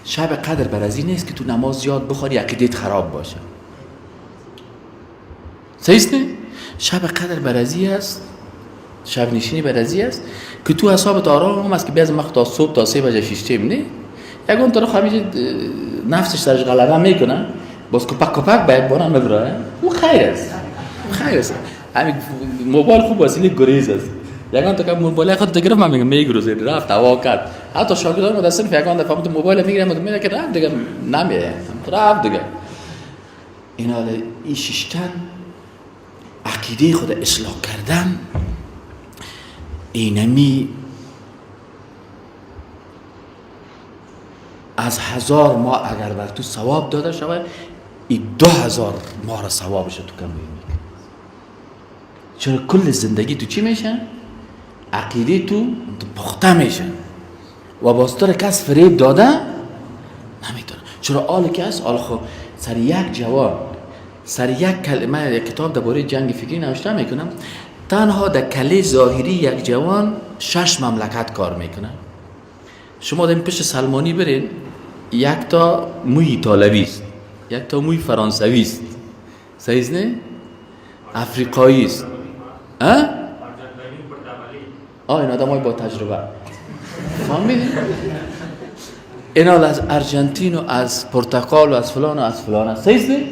شب قدر بر از این نیست که تو نماز زیاد بخوری عقیدت خراب باشه. صحیح است نه؟ شب قدر بر از این است، شب نشینی بر از این است که تو حسابت آرام هم است که بیاز وقت تا صبح تا 3 بجه 6 نه یکون طرف همیشه نفسش سرش غلبه میکنه باز کپک باید بارم ببره. او خیر است، خیر است. همین موبایل خوب وسیله گریز است. یکان تا که موبایل خود گرفت من میگم میگروزه رفت هوا کرد. حتی شاگردان مدرسه یکان دفعه تو موبایل میگیرم که رفت دیگه نمیه رفت دیگه. اینا این شیشتن عقیده خود اصلاح کردن اینمی از 1000 ماه اگر بر تو ثواب داده شود این 2000 ماه را ثوابش تو کم میکنه. چرا کل زندگی تو چی میشه؟ عقیده تو پخته میشه و باستر کس فریب داده نمیتونه. چرا آل کس آل خو سر یک جوان سر یک کلمه یک کتاب درباره جنگ فکری نوشته میکنم تنها در کله ظاهری یک جوان 6 مملکت کار میکنه. شما در پیش سلمانی برین یک تا موی ایتالوی است، یک تا موی فرانسوی است، صحیح نه؟ افریقایی است. این آدمای با تجربه فهمیدین؟ اینا از ارژانتین و از پرتغال و از فلان و از فلان است، صحیح نه؟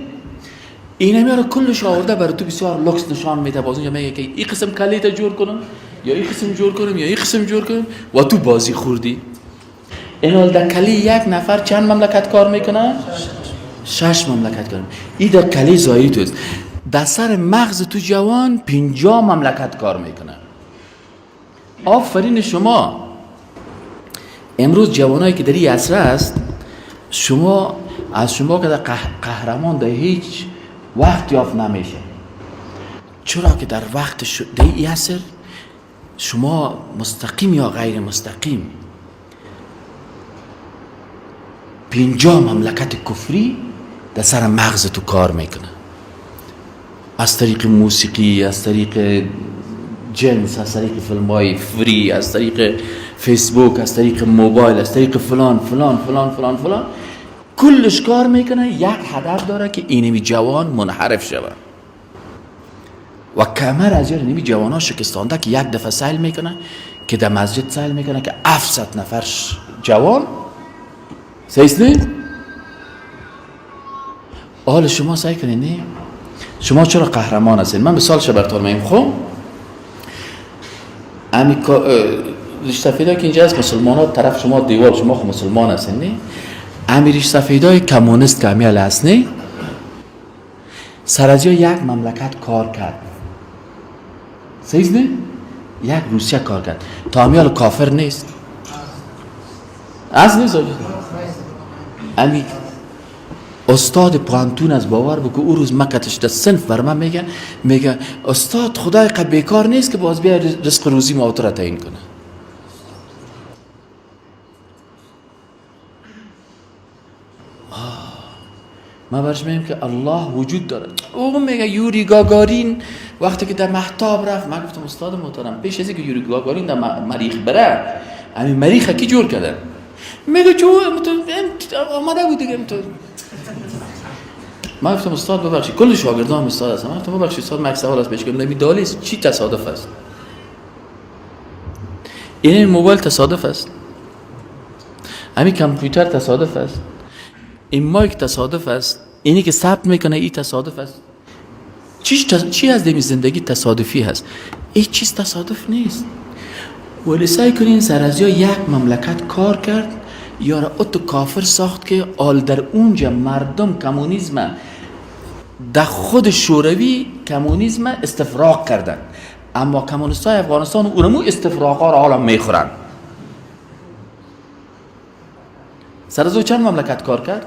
این همیارو کلش آورده برای تو بسیار لوکس نشان میده. باز اونجا میگه که این قسم کلیت جور کنم یا این قسم جور کنم یا این قسم جور کنم و تو بازی خوردی. این در کلی یک نفر چند مملکت کار میکنه؟ 6 مملکت کار میکنه. این در کلی ظاهری تو است. در سر مغز تو جوان 50 مملکت کار میکنه. آفرین شما. امروز جوانایی که در این عصر است شما از شما که در قهرمان در هیچ وقت یافت نمیشه. چرا که در وقت در این عصر شما مستقیم یا غیر مستقیم 50 مملکت کفری در سر مغز تو کار میکنه. از طریق موسیقی، از طریق جنس، از طریق فیلم‌های فری، از طریق فیسبوک، از طریق موبایل، از طریق فلان فلان فلان فلان فلان کلش کار میکنه. یک هدف داره که اینمی جوان منحرف شود و کمر از اینمی جوان ها شکستانده که یک دفعه سیل میکنه که در مسجد سیل میکنه که 700 نفر جوان صحیح نیست؟ حال شما سعی کنید نه؟ شما چرا قهرمان هستید؟ من مثال شبرتون میم خون ریش سفیدایی که اینجا هست مسلمان ها طرف شما دیوار شما خود مسلمان هستید نه؟ امی ریش سفیدای کمونیست که همیال هست نه؟ سر از یک مملکت کار کرد صحیح نه؟ یک روسیه کار کرد تا همیال کافر نیست از نیست امی استاد پانتون از باور بگو او روز مکتش در صنف بر من میگه استاد خدای قد بیکار نیست که باز بیا رزق روزی ما را تعیین کنه. ما برش میگم که الله وجود داره. او میگه یوری گاگارین وقتی که در مهتاب رفت من گفتم استاد محترم پیش از اینکه یوری گاگارین در مریخ بره همین مریخ کی جور کردن؟ میگه چون آمده بود دیگه من گفتم استاد ببخشید کل شاگردان استاد هستم. من گفتم ببخشید استاد مکس سوال است بهش گفتم نمیدالی چی تصادف است؟ این موبایل تصادف است، همین کامپیوتر تصادف است، این مایک تصادف است، اینی که ثبت میکنه این تصادف است. چی از دمی زندگی تصادفی هست؟ این چیز تصادف نیست. ولی سعی کنین سر از یک مملکت کار کرد یا را اتو کافر ساخت که آل در اونجا مردم کمونیسم در خود شوروی کمونیسم استفراغ کردن اما کمونیستای افغانستان اونمو استفراغا را حالا میخورن. سر از چند مملکت کار کرد؟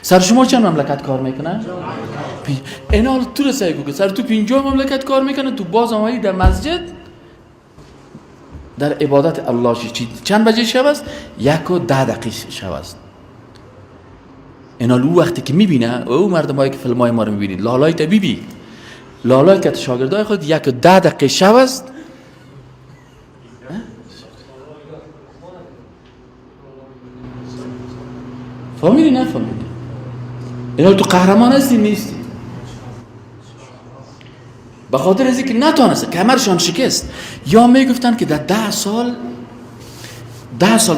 سر شما چند مملکت کار میکنن؟ اینا تو رسایی که سر تو 50 مملکت کار میکنن تو باز آمدی در مسجد در عبادت الله چند بجه شب است؟ 1:10 شب است. اینا لو وقتی که میبینه او مردم هایی که فیلم های ما رو میبینید لالای طبیبی لالای که شاگردای خود 1:10 شب است فهمیدی نه فهمیدی؟ اینا تو قهرمان هستی نیستی، به خاطر از اینکه نتونست کمرشان شکست. یا میگفتن که در 10 سال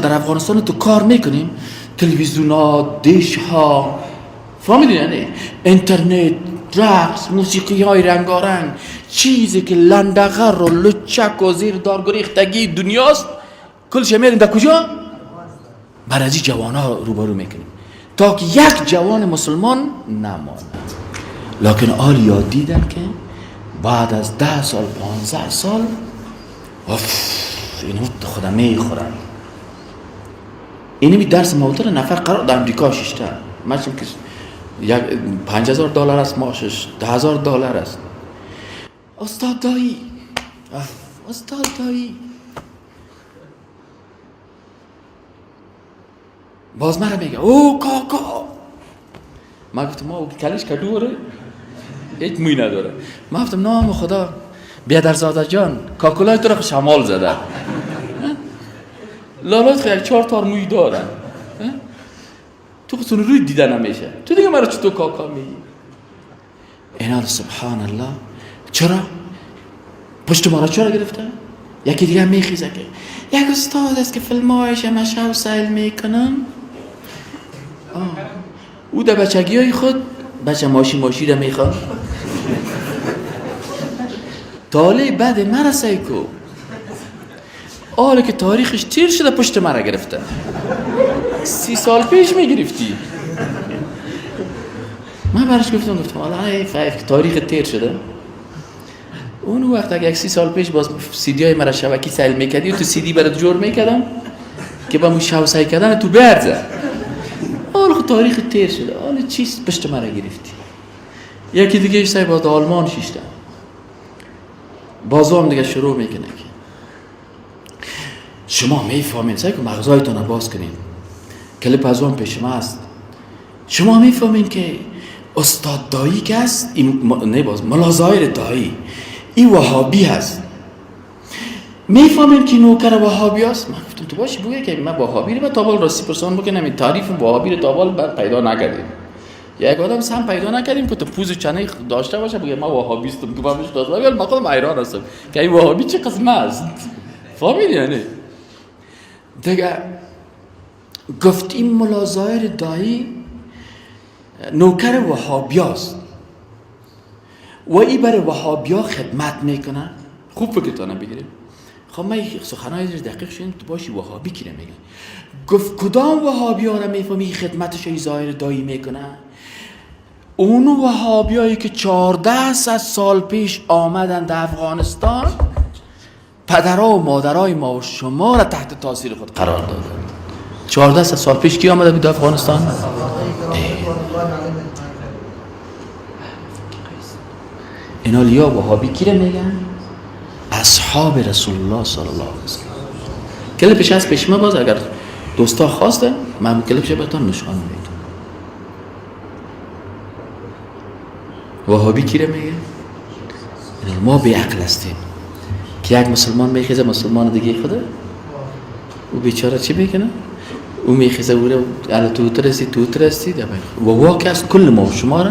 در افغانستان تو کار میکنیم، تلویزیون ها، دیش ها، فهمیدی یعنی اینترنت، رقص، موسیقی های رنگارنگ، چیزی که لندغر و لچک و زیر دار گریختگی دنیاست، کلش میریم در کجا؟ بر از این جوان ها روبرو میکنیم تا که یک جوان مسلمان نماند. لکن آل یاد دیدن که بعد از 10 سال 15 سال اینو خدا میخورن. اینی درس موتور نفر قرار در امریکا ششتن ماشین که $5,000 است ماشش، $10,000 است. استاد دایی باز مرا میگه او کاکا. ما گفتم ما کلش کدوره هیچ موی نداره. ما گفتم نام خدا بیادرزاده جان کاکولای تو رو شمال زده، لالات خیلی 4 تار موی دارن، تو خودتون روی دیده نمیشه، تو دیگه مرا چطور کاکا میگی؟ اینا سبحان الله. چرا؟ پشت ما را چرا گرفته؟ یکی دیگه میخیزه که یک استاد است که فیلمایش مشهو سیل میکنم. او در بچگی های خود بچه ماشی را میخواد تاله بعد مرسه کو آره که تاریخش تیر شده پشت مرا گرفته. 30 سال پیش میگرفتی. من برش گفتم حالا ای فیف که تاریخ تیر شده. اون وقت اگه 30 سال پیش باز سیدی های مرا شبکی سیل میکردی و تو سیدی برات جور میکردم که با مو شو سعی کردن تو برزه. حالا خود تاریخ تیر شده، حالا چیست پشت مرا گرفتی؟ یکی دیگه ایش سعی باز آلمان شیشتن بازام دیگه شروع میکنه که شما میفهمین، سعی که مغزایتون رو باز کنین. کلیپ از اون پیش ما هست. شما میفهمین که استاد دایی که هست نه باز ملا ظاهر دایی این وهابی هست. میفهمین که نوکر وهابی هست. من گفتم تو باشی بگه که من وهابی رو تابال راستی پرسان بکنم این تعریف وهابی رو تابال پیدا نکردیم. یک آدم سم پیدا نکردیم که تو پوز چنه داشته باشه بگه من وهابیستم تو بهش داشته ولی من خودم حیران هستم که این وهابی چه قسمه است. فهمیدی یعنی دیگه گفت این ملا ظاهر دایی نوکر وهابیاست و این برای وهابیا خدمت میکنه. خوب فکرتانه بگیریم. خب من سخنهای دقیق شدیم تو باشی وهابی کی میگه. گفت کدام وهابیا رو میفهمی خدمتش ای ظاهر دایی میکنه؟ اون وهابیایی که 14 سال پیش آمدن در افغانستان پدرها و مادرای ما و شما را تحت تاثیر خود قرار دادن. 14 سال پیش کی آمده بود افغانستان؟ اینا لیا وهابی کی را میگن؟ اصحاب رسول الله صلی الله علیه وسلم. کلیپش از پیش ما باز اگر دوستا خواسته من کلیپش بهتون نشان میدم. وهابی کی را میگه؟ ما بی عقل هستیم که یک مسلمان میخیزه مسلمان دیگه خوده او بیچاره چی میکنه؟ او میخیزه او را علی تو ترستی و واقع است کل ما و شما را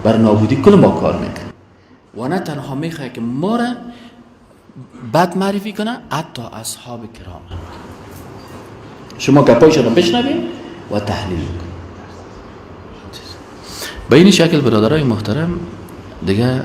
بر نابودی کل ما کار میکنه و نه تنها میخواه که ما را بد معرفی کنه حتی اصحاب کرام. شما گپایش را بشنوید و تحلیل کنید. به این شکل برادرای محترم دیگه